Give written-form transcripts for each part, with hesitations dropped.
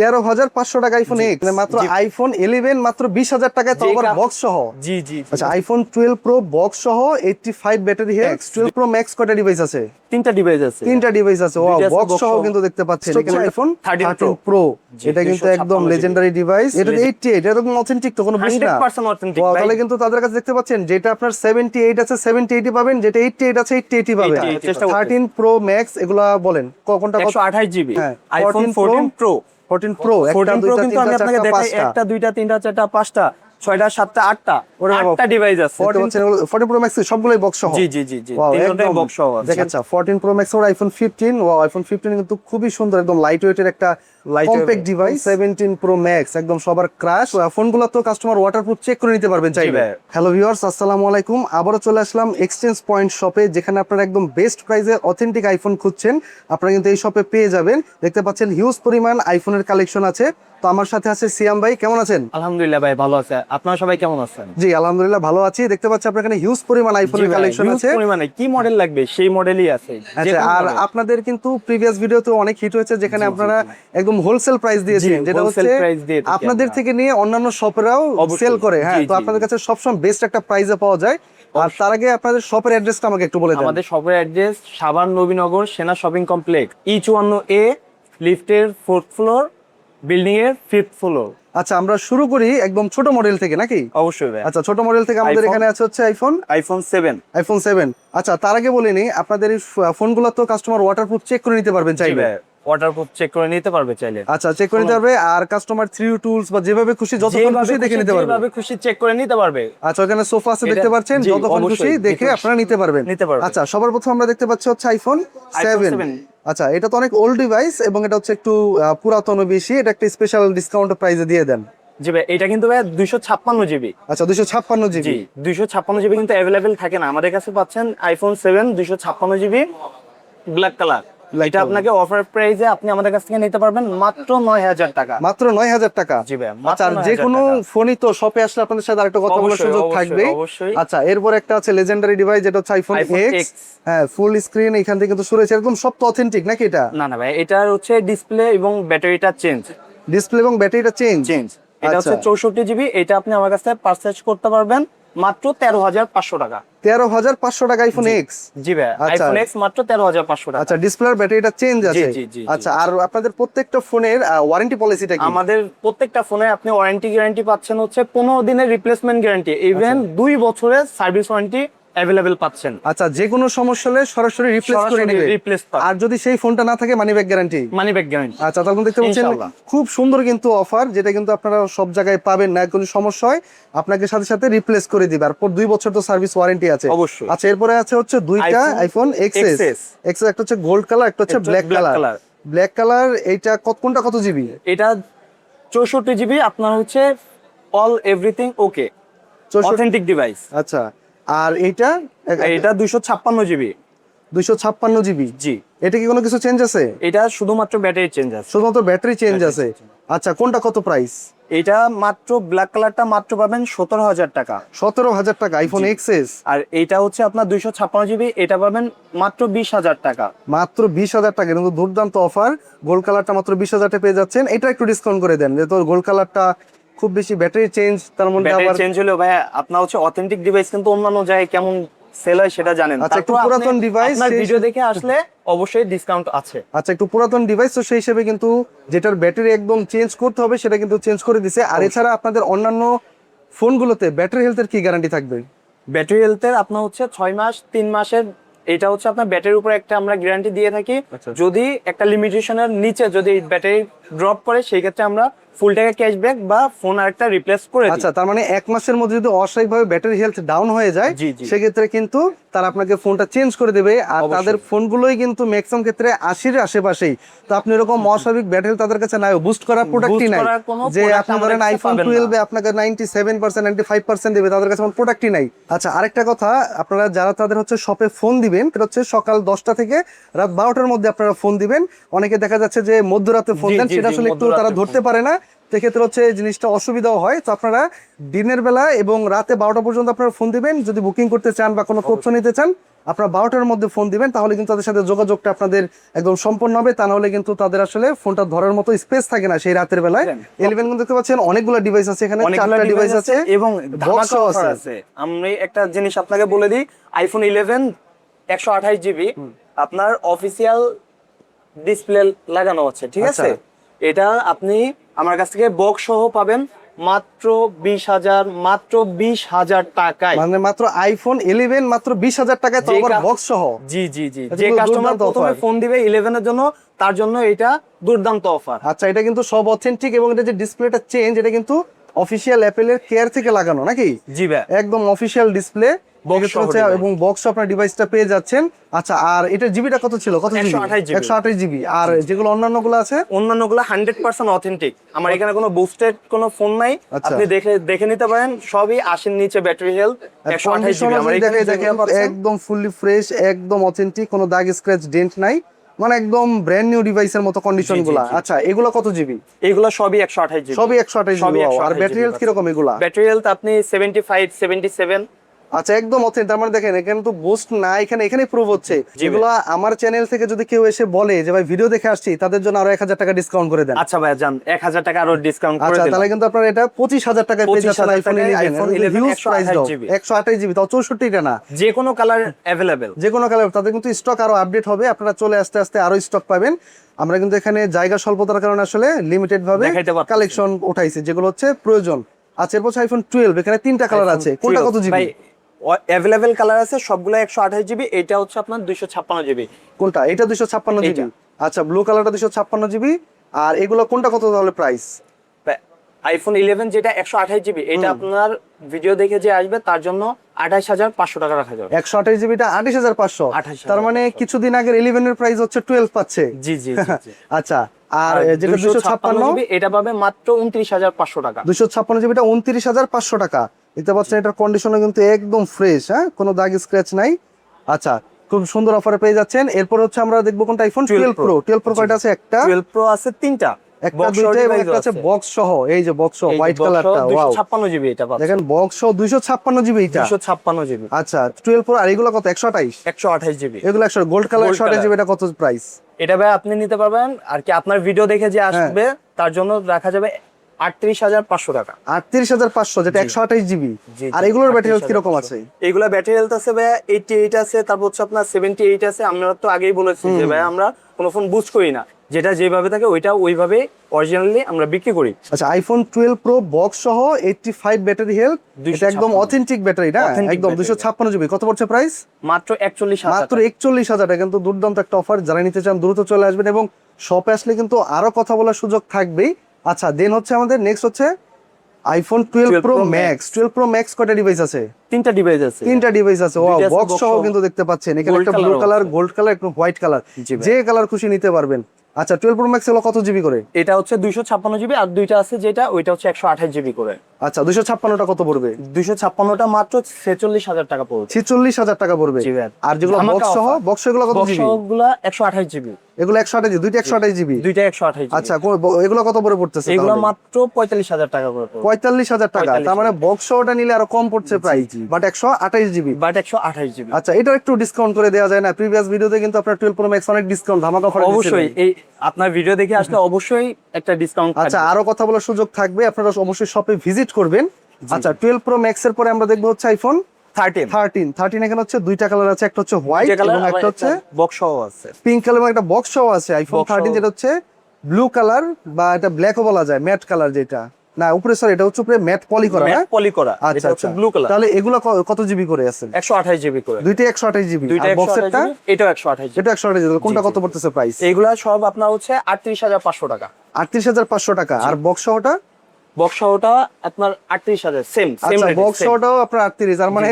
13,500 টাকা iPhone x, মাত্র iPhone 11 মাত্র 20,000 টাকায়, তো আবার বক্স সহ। জি জি। আচ্ছা, আইফোন 12 প্রো বক্স সহ 85 ব্যাটারি হেলথ। 12 প্রো ম্যাক্স কয়টা ডিভাইস আছে? তিনটা ডিভাইস আছে। তিনটা ডিভাইস আছে। ওয়াও, বক্স সহ কিন্তু দেখতে পাচ্ছেন এখানে আইফোন 13 প্রো। এটা কিন্তু একদম লেজেন্ডারি ডিভাইস। এটা 88, এটা একদম অথেন্টিক, তো কোনো বিষ না। 100% অথেন্টিক ভাই। তাহলে কিন্তু তাদের কাছে দেখতে পাচ্ছেন, যেটা আপনার 78 আছে 78 পাবেন, যেটা 88 আছে 88 পাবেন। 13 প্রো ম্যাক্স এগুলা বলেন কোনটা? 128 জিবি। হ্যাঁ, আইফোন 14 প্রো। 14 প্রো 14 প্রো কিন্তু আমি আপনাকে দেখাই, একটা দুইটা তিনটা চারটা পাঁচটা ছয়টা সাতটা আটটা ডিভাইস আছে। 14 প্রো ম্যাক্স সবগুলোই বক্স সহ। জি জি জি জি, তিনটাই বক্স সহ আছে। দেখেন, 14 প্রো ম্যাক্স আর আইফোন 15। ওয়াও, আইফোন 15 কিন্তু খুবই সুন্দর, একদম লাইট ওয়েটের একটা কম্প্যাক্ট ডিভাইস। 17 প্রো ম্যাক্স একদম সবার ক্রাশ। ফোনগুলো তো কাস্টমার ওয়াটারপ্রুফ চেক করে নিতে পারবেন চাইলে। হ্যালো ভিউয়ার্স, আসসালামু আলাইকুম। আবারো চলে আসলাম এক্সচেঞ্জ পয়েন্ট শপে, যেখানে আপনারা একদম বেস্ট প্রাইসে অথেন্টিক আইফোন খুঁজছেন, আপনারা কিন্তু এই শপে পেয়ে যাবেন। দেখতে পাচ্ছেন হিউজ পরিমাণ আইফোনের কালেকশন আছে। তো আমার সাথে আছে সিয়াম ভাই, কেমন আছেন? আলহামদুলিল্লাহ ভাই, ভালো আছে। আপনারা সবাই কেমন আছেন? জি আলহামদুলিল্লাহ ভালো আছি। দেখতে পাচ্ছি আপনার এখানে হিউজ পরিমাণ আইফোনের কালেকশন আছে। পরিমাণে কি মডেল লাগবে সেই মডেলই আছে। আচ্ছা, আর আপনাদের কিন্তু প্রিভিয়াস ভিডিওতে অনেক হিট হয়েছে, যেখানে আপনারা একদম হোলসেল প্রাইস দিয়েছেন, যেটা হচ্ছে আপনাদের থেকে নিয়ে অন্যান্য শপেরাও সেল করে। হ্যাঁ, তো আপনাদের কাছে সবসময় বেস্ট একটা প্রাইসে পাওয়া যায়। আর তার আগে আপনাদের শপের অ্যাড্রেসটা আমাকে একটু বলে দেন। আমাদের শপের অ্যাড্রেস সাভার নবীনগর সেনা শপিং কমপ্লেক্স, E54A, লিফটের 4th ফ্লোর, বিল্ডিং এর 5th ফ্লোর। আচ্ছা, আমরা শুরু করি একদম ছোট মডেল থেকে নাকি? অবশ্যই ভাই। আচ্ছা, ছোট মডেল থেকে আমাদের এখানে আছে হচ্ছে আইফোন 7। আচ্ছা, তার আগে বলিনি, আপনাদের এই ফোনগুলো তো কাস্টমার ওয়াটারপ্রুফ চেক করে নিতে পারবেন চাইলে। ওয়াটারপ্রুফ চেক করে নিতে পারবে চাইলে। আচ্ছা, চেক করে নিতে পারবে। আর কাস্টমার 3U টুলস বা যেভাবে খুশি যতক্ষণ খুশি দেখে নিতে পারবে। যেভাবে খুশি চেক করে নিতে পারবে। আচ্ছা, ওখানে সোফা আছে দেখতে পাচ্ছেন, যতক্ষণ খুশি দেখে আপনারা নিতে পারবেন। আচ্ছা, সবার প্রথম আমরা দেখতে পাচ্ছি হচ্ছে আইফোন 7। আচ্ছা, এটা তো অনেক ওল্ড ডিভাইস এবং এটা হচ্ছে একটু পুরাতন বেশি। এটা একটা স্পেশাল ডিসকাউন্ট প্রাইসে দিয়ে দেন। জি ভাই, এটা কিন্তু ভাই 256 জিবি। আচ্ছা, 256 জিবি। 256 জিবি কিন্তু অ্যাভেলেবেল থাকে না। আমাদের কাছে পাচ্ছেন আইফোন 7 256 জিবি ব্ল্যাক কালার। এটা আপনাকে অফার প্রাইসে আপনি আমাদের কাছ থেকে নিতে পারবেন মাত্র 9,000 টাকা। মাত্র 9,000 টাকা। জি ভাই। আচ্ছা, যে কোনো ফোনই তো শপে আসলে আপনাদের সাথে আরেকটা কথা বলার সুযোগ থাকবে। আচ্ছা, এরপর একটা আছে লেজেন্ডারি ডিভাইস, যেটা হচ্ছে আইফোন এক্স। হ্যাঁ, ফুল স্ক্রিন এখান থেকে কিন্তু শুরু হয়েছে। একদম সব তো অথেন্টিক নাকি এটা? না না ভাই, এটা হচ্ছে ডিসপ্লে এবং ব্যাটারিটা চেঞ্জ। ডিসপ্লে এবং ব্যাটারিটা চেঞ্জ। এটা হচ্ছে 64 জিবি। এটা আপনি আমার কাছে পারচেজ করতে পারবেন মাত্র 13,500 টাকা। 13,500 টাকা আইফোন এক্স। জি ভাই, আইফোন এক্স মাত্র 13,500 টাকা। আচ্ছা, ডিসপ্লে আর ব্যাটারিটা চেঞ্জ আছে। আচ্ছা, আর আপনাদের প্রত্যেকটা ফোনের ওয়ারেন্টি পলিসিটা কি? আমাদের প্রত্যেকটা ফোনে আপনি ওয়ারেন্টি গ্যারান্টি পাচ্ছেন হচ্ছে 15 দিনের রিপ্লেসমেন্ট গ্যারান্টি, ইভেন 2 বছরের সার্ভিস ওয়ারেন্টি অ্যাভেলেবেল পাচ্ছেন। আচ্ছা, যে কোনো সমস্যা হলে সরাসরি রিপ্লেস করে নেবে। আর যদি সেই ফোনটা না থাকে, মানি ব্যাক গ্যারান্টি। আচ্ছা, তখন দেখতে পাচ্ছেন খুব সুন্দর কিন্তু অফার, যেটা কিন্তু আপনারা সব জায়গায় পাবেন না। কোনো সমস্যা হয় আপনাকে সাথে সাথে রিপ্লেস করে দিবে। আর 2 বছর তো সার্ভিস ওয়ারেন্টি আছে অবশ্যই। আচ্ছা, এরপরে আছে হচ্ছে দুইটা আইফোন এক্সএস। একটা হচ্ছে গোল্ড কালার, একটা হচ্ছে ব্ল্যাক কালার। ব্ল্যাক কালার এইটা কোনটা কত জিবি? এটা 64 জিবি। আপনার হচ্ছে all everything okay, authentic device. আচ্ছা, আর এটা 256 জিবি। 256 জিবি। জি। এটা কি কোনো কিছু চেঞ্জ আছে? এটা শুধুমাত্র ব্যাটারি চেঞ্জ আছে। শুধুমাত্র ব্যাটারি চেঞ্জ আছে। আচ্ছা, কোনটা কত প্রাইস? এটা মাত্র ব্ল্যাক কালারটা মাত্র পাবেন 17,000 টাকা। 17,000 টাকা আইফোন এক্সএস। আর এটা হচ্ছে আপনার 256 জিবি, এটা পাবেন মাত্র 20,000 টাকা। মাত্র 20,000 টাকা, কিন্তু দুর্দান্ত অফার। গোল্ড কালারটা মাত্র 20,000 টাকা পেয়ে যাচ্ছেন। এটা একটু ডিসকাউন্ট করে দেন, যেহেতু গোল্ড কালারটা খুব বেশি ব্যাটারি চেঞ্জ, তার মধ্যে আবার চেঞ্জ হলো ভাই। আপনার হচ্ছে অথেন্টিক ডিভাইস কিন্তু অন্যান্য জায়গায় কেমন সেল হয় সেটা জানেন। আচ্ছা, একটু পুরাতন ডিভাইস, আপনার ভিডিও দেখে আসলে অবশ্যই ডিসকাউন্ট আছে। আচ্ছা, একটু পুরাতন ডিভাইস, তো সেই হিসেবে কিন্তু যেটার ব্যাটারি একদম চেঞ্জ করতে হবে সেটা কিন্তু চেঞ্জ করে দিছে। আর এছাড়া আপনাদের অন্যান্য ফোনগুলোতে ব্যাটারি হেলথের কি গ্যারান্টি থাকবে? ব্যাটারি হেলথের আপনার হচ্ছে 6 মাস 3 মাসের। এটা হচ্ছে আপনার ব্যাটারির উপর একটা আমরা গ্যারান্টি দিয়ে থাকি। যদি একটা লিমিটেশনের নিচে যদি ব্যাটারি ড্রপ করে, সেই ক্ষেত্রে আমরা ফুল টাকা ক্যাশব্যাক বা ফোন আরেকটা রিপ্লেস করে দিই। আচ্ছা, তার মানে 1 মাসের মধ্যে যদি অস্বাভাবিকভাবে ব্যাটারি হেলথ ডাউন হয়ে যায়, সেক্ষেত্রে কিন্তু তারা আপনাকে ফোনটা চেঞ্জ করে দেবে। আর তাদের ফোনগুলোই কিন্তু ম্যাক্সিমাম ক্ষেত্রে 80-এর আশেপাশেই। তো আপনি এরকম অস্বাভাবিক ব্যাটারি তাদের কাছে নাই, বুস্ট করার প্রোডাক্টই নাই। যে আপনি ধরেন আইফোন 12 এ আপনাকে 97% 95% দেবে, তাদের কাছে কোনো প্রোডাক্টই নাই। আচ্ছা, আরেকটা কথা, আপনারা যারা তাদের হচ্ছে শপে ফোন দিবেন, সেটা হচ্ছে সকাল 10টা থেকে রাত 12টার মধ্যে আপনারা ফোন দিবেন। অনেকে দেখা যাচ্ছে যে মধ্যরাতে ফোন দেন, সেটা আসলে একটু তারা ধরতে পারে না। সেক্ষেত্রে হচ্ছে এই জিনিসটা অসুবিধাও হয়। তো আপনারা দিনের বেলা এবং রাতে 12টা পর্যন্ত আপনারা ফোন দিবেন, যদি বুকিং করতে চান বা কোনো তথ্য নিতে চান আপনারা 12টার মধ্যে ফোন দিবেন, তাহলে কিন্তু তাদের সাথে যোগাযোগটা আপনাদের একদম সম্পূর্ণ হবে। তা নাহলে কিন্তু তাদের আসলে ফোনটা ধরার মতো স্পেস থাকে না সেই রাতের বেলায়। 11 কিন্তু দেখতে পাচ্ছেন অনেকগুলো ডিভাইস আছে, এখানে 4টা ডিভাইস আছে এবং বক্সও ধামাকা আছে। অফার আছে। আমি একটা জিনিস আপনাকে বলে দিই, আইফোন 11 128 জিবি আপনার অফিসিয়াল ডিসপ্লে লাগানো আছে, ঠিক আছে? এটা আপনি আমার কাছ থেকে বক্স সহ পাবেন মাত্র 20,000 টাকায়। মানে মাত্র আইফোন 11 মাত্র 20,000 টাকায়, তো আবার বক্স সহ। জি জি জি, এটা যে কিন্তু কাস্টমার দুর্দান্ত প্রথমে offer। ফোন দিবে 11 এর জন্য, তার জন্য এটা দুর্দান্ত অফার। আচ্ছা, এটা কিন্তু সব অথেন্টিক এবং এটা যে ডিসপ্লেটা চেঞ্জ, এটা কিন্তু অফিসিয়াল অ্যাপেলের কেয়ার থেকে লাগানো নাকি? জি ভাই, একদম অফিসিয়াল ডিসপ্লে এবং বক্স আপনার ডিভাইসটা পেয়ে যাচ্ছেন। আচ্ছা, আর এটার জিবিটা কত ছিল? কত জিবি? 128 জিবি। 128 জিবি। আর যেগুলো অন্যান্যগুলো আছে অন্যান্যগুলো 100% অথেন্টিক। আমার এখানে কোনো বুস্টেড কোনো ফোন নাই, আচ্ছা। আপনি দেখে নিতে পারেন। সবই 80 নিচে ব্যাটারি হেলথ, 128 জিবি। আমার এখানে দেখেন একদম ফুললি ফ্রেশ, একদম অথেন্টিক, কোনো দাগ স্ক্র্যাচ ডেন্ট নাই, মানে একদম ব্র্যান্ড নিউ ডিভাইসের মতো কন্ডিশন গুলা। আচ্ছা, এগুলো কত জিবি? এগুলো সবই 128 জিবি। সবই 128 জিবি। আর ব্যাটারি হেলথ কিরকম এগুলা? ব্যাটারি হেলথ আপনি 75 77। আচ্ছা, একদম অথেন্টিক। তার মানে দেখেন এখানে তো বুস্ট না, এখানে প্রুভ হচ্ছে। যেগুলো আমার চ্যানেল থেকে যদি কেউ এসে বলে যে ভাই ভিডিও দেখে আসছি, তাদের জন্য আরো 1000 টাকা ডিসকাউন্ট করে দেন। আচ্ছা ভাই জান, 1000 টাকা আরো ডিসকাউন্ট করে আচ্ছা, দিলাম। তাহলে কিন্তু আপনারা এটা 25,000 টাকায় পেয়ে যাচ্ছেন আইফোন 11 হিউজ প্রাইস দাও। 128 জিবি, তাও 64 টা না, যে কোনো কালার अवेलेबल, যে কোনো কালার। তাদের কিন্তু স্টক আরো আপডেট হবে, আপনারা চলে আস্তে আস্তে আরো স্টক পাবেন। আমরা কিন্তু এখানে জায়গা স্বল্পতার কারণে আসলে লিমিটেড ভাবে কালেকশন উঠাইছি যেগুলো হচ্ছে প্রয়োজন। আচ্ছা, এরপর আইফোন 12, এখানে 3টা কালার আছে, কোনটা কত জিবি? ভাই अवेलेबल কালার আছে সবগুলো 128 জিবি। এটা হচ্ছে আপনার 256 জিবি। কোনটা? এটা 256 জিবি। আচ্ছা, ব্লু কালারটা 256 জিবি। আর এগুলো কোনটা কত তাহলে প্রাইস? আইফোন 11 যেটা 128 জিবি, এটা আপনার ভিডিও দেখে যে আসবে তার জন্য 28500 টাকা রাখা যাবে। 128 জিবিটা 28500। তার মানে কিছুদিন আগের 11 এর প্রাইস হচ্ছে 12 পাচ্ছে। জি জি জি। আচ্ছা, আর যেটা 256 জিবি এটা পাবে মাত্র 29500 টাকা। 256 জিবিটা 29500 টাকা। দেখতে পাচ্ছেন এটার কন্ডিশনও কিন্তু একদম ফ্রেশ, হ্যাঁ, কোনো দাগ স্ক্র্যাচ নাই। আচ্ছা, খুব সুন্দর অফারে পেয়ে যাচ্ছেন। এরপর হচ্ছে আমরা দেখবো কোনটা, আইফোন 12 প্রো। 12 প্রো কয়টা আছে? একটা 12 প্রো আছে, তিনটা, একটা দুইটা এবং একটা আছে বক্স সহ। এই যে বক্স সহ হোয়াইট কালারটা, ওয়াও, 256 জিবি এটা পাচ্ছেন। দেখেন বক্স সহ 256 জিবি এটা। 256 জিবি। আচ্ছা, 12 প্রো। আর এগুলো কত? 128 128 জিবি। এগুলো 100 গোল্ড কালার 128 জিবি, এটা কত প্রাইস? এটা ভাই আপনি নিতে পারবেন আর কি আপনার ভিডিও দেখে যে আসবে তার জন্য রাখা যাবে 38500 টাকা। 38500, যেটা 128 জিবি। আর এগুলোর ব্যাটারি হেলথ কিরকম আছে? এগুলা ব্যাটারি হেলথ আছে ভাই 88 আছে, তারপর হচ্ছে আপনার 78 আছে। আমরা তো আগেই বলেছি যে ভাই আমরা কোনো ফোন বুস্ট করি না, যেটা যেভাবে থাকে ওইটা ওইভাবে অরিজিনালি আমরা বিক্রি করি। আচ্ছা, আইফোন 12 প্রো বক্স সহ 85 ব্যাটারি হেলথ, এটা একদম অথেন্টিক ব্যাটারি না, একদম 256 জিবি। কত পড়ছে প্রাইস? মাত্র 41000। মাত্র 41000 টাকা। কিন্তু দুর্দান্ত একটা অফার, যারা নিতে চান দ্রুত চলে আসবেন এবং শপে আসলে কিন্তু আরো কথা বলার সুযোগ থাকবেই। আচ্ছা, দেন হচ্ছে আমাদের নেক্সট হচ্ছে iPhone 12 pro max. 12 pro max কয়টা ডিভাইস আছে? তিনটা ডিভাইস আছে। তিনটা ডিভাইস আছে, ওয়াও, বক্স সহ কিন্তু দেখতে পাচ্ছেন। এখানে একটা ব্লু কালার, গোল্ড কালার, একটা হোয়াইট কালার, যে কালার খুশি নিতে পারবেন। আচ্ছা, 12 প্রো ম্যাক্স হলো কত জিবি করে? এটা হচ্ছে 256 জিবি, আর দুইটা আছে যেটা ওইটা হচ্ছে 128 জিবি করে। আচ্ছা, 256টা কত পড়বে? 256টা মাত্র 46000 টাকা পড়বে। 46000 টাকা পড়বে। আর যেগুলো বক্স সহ, বক্স এগুলো কত জিবি? বক্সগুলো 128 জিবি। এগুলো 128 জিবি, দুইটা 128 জিবি। দুইটা 128 জিবি। আচ্ছা, এগুলো কত করে পড়তেছে? এগুলো মাত্র 45000 টাকা করে পড়বে। 45000 টাকা। তার মানে বক্স সহটা নিলে আরো কম পড়ছে price, but 128 GB. But 128 GB. আচ্ছা, এটা একটু ডিসকাউন্ট করে দেওয়া যায় না? প্রিভিয়াস ভিডিওতে কিন্তু আপনার 12 প্রো ম্যাক্স অনেক ডিসকাউন্ট ধামাকা অফার দিয়েছিলেন। অবশ্যই এই আপনার ভিডিও দেখে আসলে অবশ্যই একটা ডিসকাউন্ট। আচ্ছা, আরো কথা বলার সুযোগ থাকবে, আপনারা অবশ্যই শপে ভিজিট করবেন। আচ্ছা, 12 প্রো ম্যাক্স এর পরে আমরা দেখবো হচ্ছে আইফোন 13 এখানে হচ্ছে দুইটা কালার আছে, একটা হচ্ছে হোয়াইট এবং একটা হচ্ছে বক্স সহ আছে, পিঙ্ক কালার এবং একটা বক্স সহ আছে। আইফোন 13 যেটা হচ্ছে ব্লু কালার বা এটা ব্ল্যাকও বলা যায়, ম্যাট কালার যেটা, না উপরে সরি এটা হচ্ছে উপরে ম্যাট পলি করা, ম্যাট পলি করা। আচ্ছা, এটা হচ্ছে ব্লু কালার। তাহলে এগুলো কত জিবি করে আছে? 128 জিবি করে। দুইটা 128 জিবি। দুইটা আর বক্সেরটা এটাও 128 জিবি। এটা 128 জিবি। কোনটা কত পড়তেছে প্রাইস? এইগুলা সব আপনার হচ্ছে 38500 টাকা। 38500 টাকা। আর বক্স সহটা? বক্স সহটা আপনার 38000, সেম আচ্ছা, রেট। বক্স সহটাও আপনার 38। আর মানে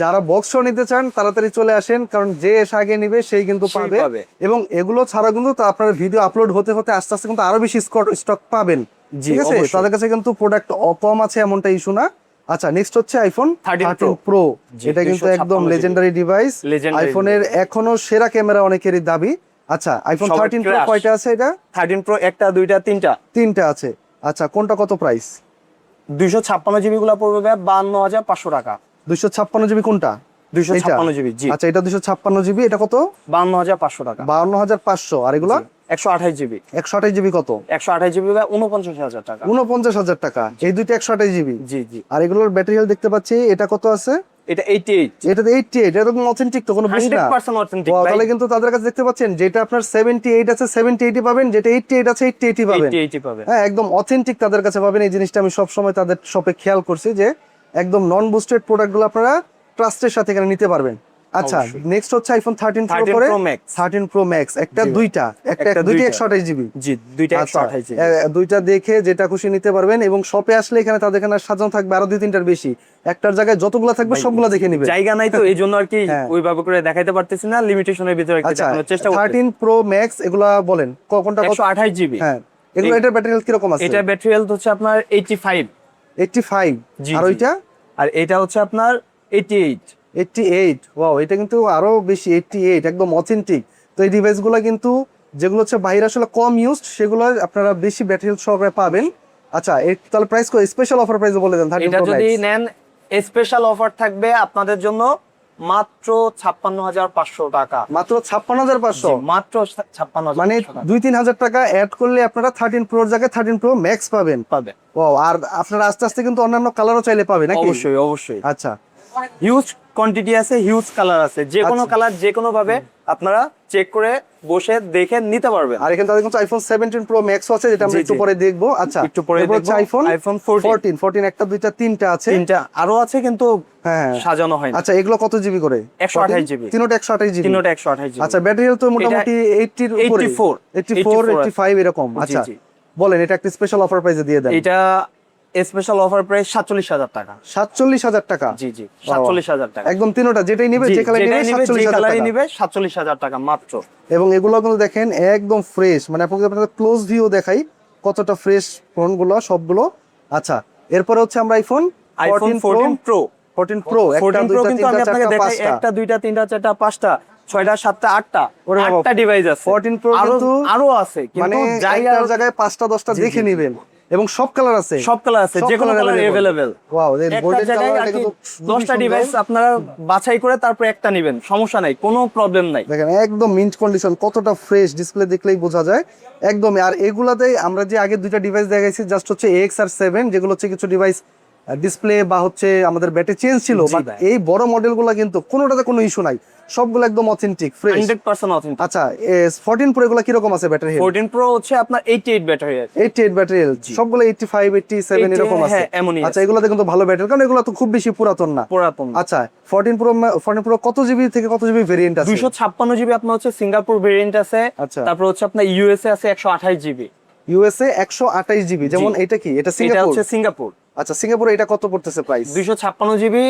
যারা বক্স সহ নিতে চান তাড়াতাড়ি চলে আসেন, কারণ যে এসে আগে নিবে সেই কিন্তু পাবে। এবং এগুলো ছাড়া কিন্তু আপনার ভিডিও আপলোড হতে হতে আস্তে আস্তে কিন্তু আরো বেশি স্টক পাবেন, ঠিক আছে? তাদের কাছে কিন্তু প্রোডাক্ট কম আছে এমনটা ইস্যু না। আচ্ছা, নেক্সট হচ্ছে আইফোন 13 প্রো। এটা কিন্তু একদম লেজেন্ডারি ডিভাইস, আইফোনের এখনো সেরা ক্যামেরা অনেকেরই দাবি। আচ্ছা, আইফোন 13 প্রো কয়টা আছে? এটা 13 প্রো একটা, দুইটা, তিনটা তিনটা আছে। আচ্ছা, কোনটা কত প্রাইস? 256 জিবি গুলা পড়বে ভাই 52,500 টাকা। 256 জিবি কোনটা? 256 জিবি, জি। আচ্ছা, এটা 256 জিবি, এটা কত? 52,500 টাকা। 52,500। আর এগুলা 128 জিবি। 128 জিবি কত? 128 জিবি ভাই 49,000 টাকা। 49,000 টাকা। এই দুইটা 128 জিবি। জি জি। আর এগুলোর ব্যাটারি হেলথ দেখতে পাচ্ছি, এটা কত আছে? এটা 88। এটা তো 88, এটা তো অথেন্টিক, তো কোনো বুঝ না। 100% অথেন্টিক Wow, ভাই। তাহলে কিন্তু তাদের কাছে দেখতে পাচ্ছেন, যেটা আপনার 78 আছে 70-80 পাবেন, যেটা 88 আছে 80-80 পাবেন। 80 পাবে। হ্যাঁ, একদম অথেন্টিক তাদের কাছে পাবেন। এই জিনিসটা আমি সব সময় তাদের শপে খেয়াল করছি যে একদম নন বুস্টেড প্রোডাক্টগুলো আপনারা ট্রাস্টের সাথে এখানে নিতে পারবেন। আচ্ছা, নেক্সট হচ্ছে আইফোন 13 প্রো 13 করে Pro Max। 13 প্রো ম্যাক্স, একটা জি ভাই। দুইটা, একটা একটা দুইটা দুইটা। 128 জিবি। জি, দুইটা আচ্ছা, 128 জিবি। দুইটা দেখে যেটা খুশি নিতে পারবেন, এবং শপে আসলে এখানে তাদের এখানে সাজানো থাকবে আরো 2-3টার বেশি। একটার জায়গায় যতগুলো থাকবে সবগুলো দেখে নিবেন। জায়গা নাই তো, এই জন্য আর কি হ্যাঁ। ওইভাবে করে দেখাইতে পারতেছি না, লিমিটেশনের ভিতরে একটু আচ্ছা, দেখানোর চেষ্টা করতেছি। 13 প্রো ম্যাক্স এগুলা বলেন কোনটা কত? 128 জিবি। হ্যাঁ, এগুলো এটার ব্যাটারি হেলথ কিরকম আছে? এটা ব্যাটারি হেলথ হচ্ছে আপনার 85। 85। জি, আর জি। ওইটা আর এটা হচ্ছে আপনার 88। 88। ওয়াও, এটা কিন্তু আরো বেশি, 88 একদম অথেন্টিক। তো এই ডিভাইসগুলো কিন্তু যেগুলো হচ্ছে বাইরে আসলে কম ইউজড, সেগুলো আপনারা বেশি ব্যাটারি হেলথ সহকারে পাবেন। আচ্ছা, এর তাহলে প্রাইস কো স্পেশাল অফার প্রাইস বলে দেন 13 এটা প্রো যদি ম্যাক্স। নেন স্পেশাল অফার থাকবে আপনাদের জন্য মাত্র 56,500 টাকা। মাত্র 56,500। জি, মাত্র 56,500 মানে টাকা 2-3 হাজার টাকা অ্যাড করলে আপনারা 13 প্রোর জায়গায় 13 প্রো ম্যাক্স পাবেন। পাবে। ওয়াও, আর আপনারা আস্তে আস্তে কিন্তু অন্যান্য কালারও চাইলে পাবেন নাকি? অবশ্যই অবশ্যই। আচ্ছা, হিউজ কোয়ান্টিটি আছে, হিউজ কালার আছে, যে কোনো আচ্ছা। কালার যে কোনো ভাবে আপনারা চেক করে বসে দেখে নিতে পারবেন। আর এখানে তাদের কিন্তু আইফোন 17 প্রো ম্যাক্স আছে, যেটা আমরা জি, একটু জি। পরে দেখবো। আচ্ছা, একটু পরে এরপর হচ্ছে দেখবো। আইফোন iPhone 14 14 একটা দুইটা তিনটা আছে। তিনটা আরো আছে কিন্তু হ্যাঁ, সাজানো হয় না। আচ্ছা, এগুলো কত জিবি করে? 128 জিবি। তিনোটা 128 জিবি। তিনটা 128 জিবি। আচ্ছা, ব্যাটারি তো মোটামুটি 80 এর উপরে, 84 85 এরকম। জি, আচ্ছা, জি। বলেন এটা একটা স্পেশাল অফার প্রাইসে দিয়ে দেন। এটা স্পেশাল অফার প্রাইস 47,000 টাকা। 47,000 টাকা। জি জি, 47,000 টাকা। একদম তিনোটা যেটাই নিবে, জি, যে কালার যেটাই নিবে নিবে, যে 47,000 কালারই টাকা। নিবে 47,000 টাকা মাত্র। এবং এগুলো কিন্তু দেখেন একদম ফ্রেশ, মানে আপনাদের ক্লোজ ভিউ দেখাই কতটা ফ্রেশ ফোনগুলো সবগুলো। আচ্ছা, এরপরে হচ্ছে আমরা আইফোন আইফোন 14 প্রো 14 প্রো, একটা 14 প্রো দুইটা কিন্তু আমি তিনটা আপনাকে চারটা দেখাই, পাঁচটা। একটা দুইটা তিনটা চারটা পাঁচটা ছয়টা সাতটা আটটা ওরে বাবা, আটটা ডিভাইস আছে। 14 প্রো আরো কিন্তু আরো আছে, মানে কিন্তু একটার জায়গায় 5টা 10টা জি, দেখে জি, জি। নেবেন, এবং সব কালার আছে। সব কালার আছে, সব যে কোনো colour colour available। Available. Wow, এই একটা গোল্ডেন জায়গায় কালার আর এটা কি কিন্তু 10টা ডিভাইস আপনারা বাছাই করে তারপর একটা নেবেন, সমস্যা নাই, কোনো প্রবলেম নাই। দেখেন একদম মিন্ট কন্ডিশন, কতটা ফ্রেশ, ডিসপ্লে দেখলেই বোঝা যায় একদম। আর এগুলাতেই আমরা যে আগে দুইটা ডিভাইস দেখাইছি, জাস্ট হচ্ছে এক্স আর 7, যেগুলো হচ্ছে কিছু ডিভাইস ডিসপ্লে বা হচ্ছে আমাদের ব্যাটারি চেঞ্জ ছিল, জি বাট ভাই। এই বড় মডেলগুলো কিন্তু কোনোটাতে কোনো ইস্যু নাই, সবগুলো একদম অথেন্টিক ফ্রেশ। 100% অথেন্টিক। আচ্ছা, 14 প্রো এগুলো কিরকম আছে ব্যাটারি হেলথ? 14 প্রো হচ্ছে আপনার 88 ব্যাটারি আছে। 88 ব্যাটারি হেলথ, সবগুলো 85 87 এরকম আছে। হ্যাঁ, এমনই আচ্ছা, আছে। এগুলোতে কিন্তু ভালো ব্যাটারি, কারণ এগুলো তো খুব বেশি পুরাতন না। পুরাতন। আচ্ছা, 14 প্রো কত জিবি থেকে কত জিবি ভেরিয়েন্ট আছে? 256 জিবি আপনার হচ্ছে সিঙ্গাপুর ভেরিয়েন্ট আছে। আচ্ছা। তারপর হচ্ছে আপনার ইউএসএ আছে 128 জিবি। ইউএসএ 128 জিবি, যেমন এটা কি, এটা এটা সিঙ্গাপুর? হচ্ছে সিঙ্গাপুর। আচ্ছা, সিঙ্গাপুরে এটা কত পড়তেছে প্রাইস? 256 জিবি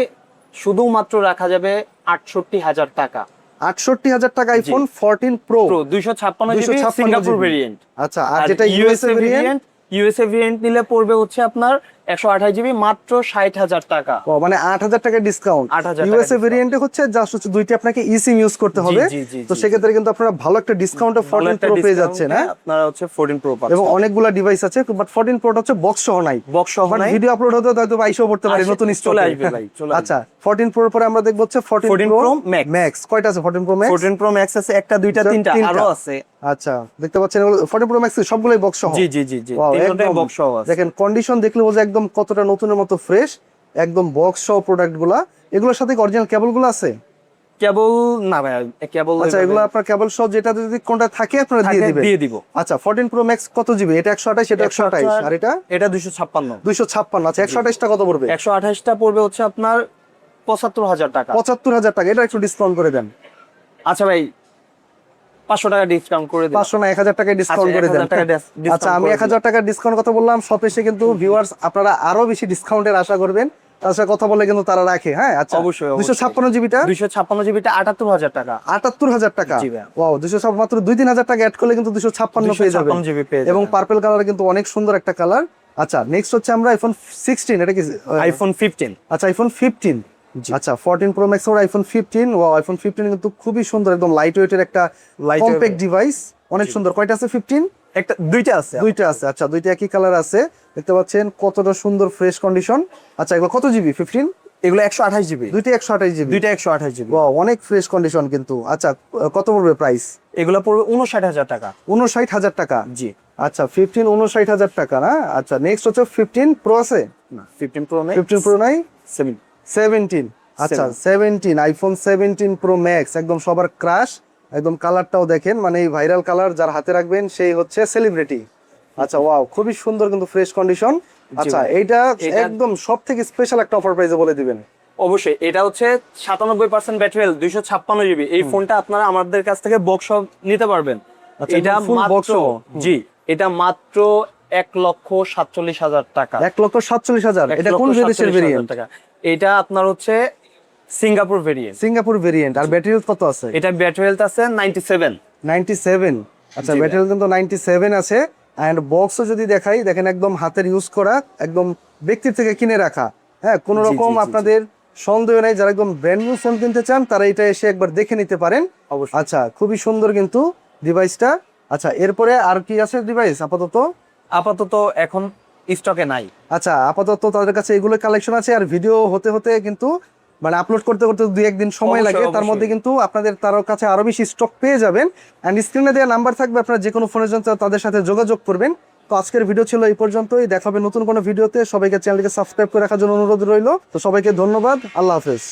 শুধুমাত্র রাখা যাবে 68,000 টাকা। 68,000 টাকা iPhone 14 pro. Pro 256 GB 256 Singapore GB. Variant. আচ্ছা, আর যেটা ইউএসএ ভেরিয়েন্ট? ইউএসএ ভেরিয়েন্ট নিলে পড়বে হচ্ছে আপনার 128 জিবি মাত্র 60,000 টাকা। ও, মানে 8,000 টাকা ডিসকাউন্ট। 8,000 টাকা ইউএসএ discount। ভেরিয়েন্টে হচ্ছে জাস্ট হচ্ছে দুইটা আপনাকে ইসিম ইউজ করতে হবে। জি, জি, তো জি, সেক্ষেত্রে কিন্তু আপনারা ভালো একটা ডিসকাউন্টে 14 প্রো পেয়ে যাচ্ছেন। হ্যাঁ, আপনারা হচ্ছে 14 প্রো পাচ্ছেন। এবং অনেকগুলা ডিভাইস আছে, বাট 14 প্রোটা হচ্ছে বক্স সহ নাই। বক্স সহ নাই। ভিডিও আপলোড হতে হয়তো 22ও পড়তে পারে, নতুন চলে স্টকে আসবে ভাই, চলে আসবে। আচ্ছা, 14 প্রোর পরে আমরা দেখব হচ্ছে 14 14 প্রো Pro Max। ম্যাক্স। কয়টা আছে 14 প্রো ম্যাক্স? 14 প্রো ম্যাক্স আছে একটা দুইটা তিনটা আরো আছে। আচ্ছা, দেখতে পাচ্ছেন 14 প্রো ম্যাক্স সবগুলোই বক্স সহ। জি জি জি জি, Wow, তিনটাই একদম। বক্স সহ আছে। দেখেন কন্ডিশন দেখলে বোঝা একদম কতটা নতুনের মতো ফ্রেশ, একদম বক্স সহ প্রোডাক্টগুলা। এগুলোর সাথে অরিজিনাল কেবলগুলো আছে? কেবল না ভাই, কেবল আচ্ছা, এগুলো আপনার কেবল সহ যেটা যদি কোনটা থাকে আপনারা দিয়ে দিবেন। দিয়ে দিব। আচ্ছা, 14 প্রো ম্যাক্স কত জিবি? এটা 128, এটা 128, আর এটা এটা 256। 256। আচ্ছা, 128টা কত পড়বে? 128টা পড়বে হচ্ছে আপনার 75,000 টাকা। 75,000 টাকা। এটা একটু ডিসকাউন্ট করে দেন। আচ্ছা ভাই, 500 টাকা ডিসকাউন্ট করে দিন। 500 না 1000 টাকা ডিসকাউন্ট আচ্ছা, করে দেন। 1000 টাকা discount আচ্ছা, আমি করে 1000 টাকা ডিসকাউন্ট কথা বললাম, শপে এসে কিন্তু ভিউয়ার্স আপনারা আরো বেশি ডিসকাউন্টের আশা করবেন, তার সাথে কথা বলে কিন্তু তারা রাখে। হ্যাঁ, আচ্ছা, অবশ্যই, 256 জিবিটা 256 জিবিটা 78,000 টাকা। 78,000 টাকা। জি ভাই। ওয়াও, 256 মাত্র 2-3 হাজার টাকা অ্যাড করলে কিন্তু 256 পেয়ে যাবেন। 256 জিবি পেয়ে এবং যাবেন। পার্পল কালার কিন্তু অনেক সুন্দর একটা কালার। আচ্ছা, নেক্সট হচ্ছে আমরা আইফোন 16, এটা কি আইফোন 15। আচ্ছা, আইফোন 15। আচ্ছা, 14 প্রো ম্যাক্স আর আইফোন 15। ওয়াও, আইফোন 15 কিন্তু খুবই সুন্দর, একদম লাইট ওয়েটের একটা কম্প্যাক্ট ডিভাইস, অনেক সুন্দর। কয়টা আছে 15? দুইটা আছে। দুইটা আছে, আচ্ছা দুইটা একই কালার আছে, দেখতে পাচ্ছেন কতটা সুন্দর ফ্রেশ কন্ডিশন। আচ্ছা এগুলো কত জিবি? 15? এগুলো 128 জিবি। দুইটা 128 জিবি। দুইটা 128 জিবি। ওয়াও, অনেক ফ্রেশ কন্ডিশন কিন্তু। আচ্ছা কত পড়বে প্রাইস? এগুলো পড়বে 59,000 টাকা। 59,000 টাকা। জি। আচ্ছা 15 59,000 টাকা না। আচ্ছা নেক্সট হচ্ছে 15 প্রো আছে না 15 প্রো ম্যাক্স। 15 প্রো নাই 17। আচ্ছা 17 আইফোন 17 প্রো ম্যাক্স, একদম সবার ক্রাশ। একদম কালারটাও দেখেন, মানে এই ভাইরাল কালার যার হাতে রাখবেন সেই হচ্ছে সেলিব্রিটি। আচ্ছা ওয়াও, খুবই সুন্দর কিন্তু ফ্রেশ কন্ডিশন। আচ্ছা এইটা একদম সব থেকে স্পেশাল একটা অফার প্রাইসে বলে দিবেন। অবশ্যই, এটা হচ্ছে 97% ব্যাটারি হেলথ, 256 জিবি। এই ফোনটা আপনারা আমাদের কাছ থেকে বক্স নিতে পারবেন। আচ্ছা, এটা ফুল বক্স। জি, এটা মাত্র 1,47,000 টাকা। 1,47,000। এটা কোন দেশের ভেরিয়েন্ট? এটা আপনার হচ্ছে সিঙ্গাপুর ভেরিয়েন্ট। Singapore variant. আর ব্যাটারি হেলথ কত আছে? এটা ব্যাটারি হেলথ আছে 97। 97। আচ্ছা জি ব্যাটারি হেলথ কিন্তু 97 আছে। এন্ড বক্সও যদি দেখাই, দেখেন একদম হাতের ইউজ করা, একদম ব্যক্তির থেকে কিনে রাখা। হ্যাঁ, কোনো রকম আপনাদের সন্দেহ নেই, যারা একদম ব্র্যান্ড নিউ ফোন কিনতে চান তারা এটা এসে একবার দেখে নিতে পারেন। অবশ্যই। আচ্ছা খুবই সুন্দর কিন্তু ডিভাইসটা। আচ্ছা এরপরে আর কি আছে ডিভাইস আপাতত এখন স্টকে নাই। আচ্ছা আপাতত তাদের কাছে এগুলো কালেকশন আছে। আর ভিডিও হতে হতে কিন্তু মানে আপলোড করতে করতে 2-1 দিন সময় লাগে, তার মধ্যে কিন্তু আপনাদের তার কাছে আরো বেশি স্টক পেয়ে যাবেন। এন্ড স্ক্রিনে দেওয়া নাম্বার থাকবে, আপনারা যে কোনো ফোনের জন্য তাদের সাথে যোগাযোগ করবেন। তো আজকের ভিডিও ছিল এই পর্যন্তই, দেখা হবে নতুন কোনো ভিডিওতে। সবাইকে চ্যানেলটিকে সাবস্ক্রাইব করে রাখার জন্য অনুরোধ রইল। তো সবাইকে ধন্যবাদ, আল্লাহ হাফেজ।